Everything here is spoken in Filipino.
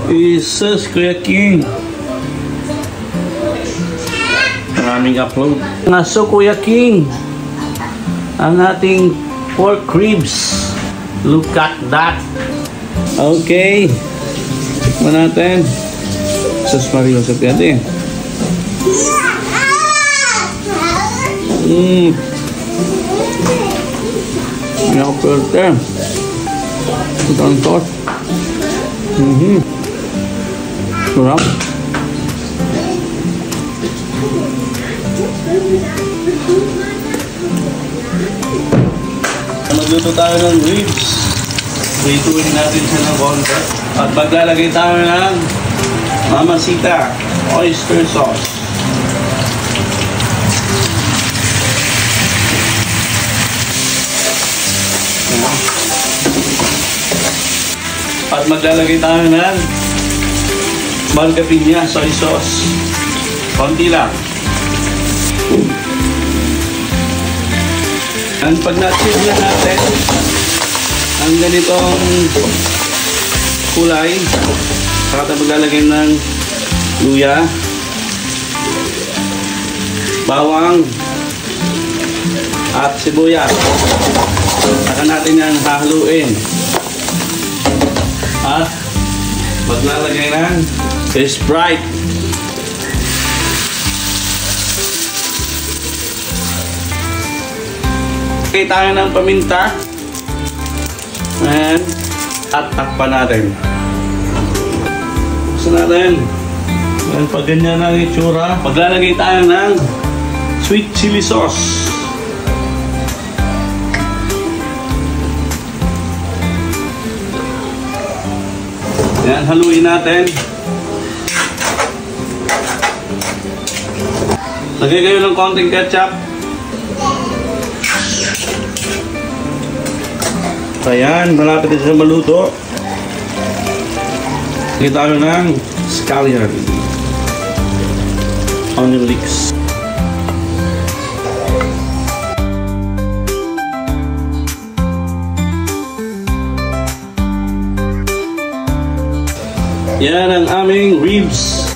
Jesus, Kuya King. Maraming upload. Naso, Kuya King, ang ating pork ribs. Look at that. Okay. Tikman natin. Sus Mario, sa piyate. May ako perte. Ito ang sauce. Sarap. Magluto tayo ng ribs. Prituin natin siya ng konti. At maglalagay tayo ng Mamacita oyster sauce. At maglalagay tayo ng Margarina soy sauce. Konti lang. And pag na-chill na natin ang ganitong kulay, saka tayo maglalagay ng luya, bawang, at sibuyas. Saka natin yan hahaluin. At maglalagay ng Sprite. Lagay tayo ng paminta. And at takpan natin. Buksan natin. And pag ganyan ang itsura, maglalagay tayo ng sweet chili sauce. Yan, haluin natin. Lagay kayo ng konting ketchup. Ayan, malapit na siya maluto. Lagay tayo ng scallion. Onion leeks. Yan ang aming ribs.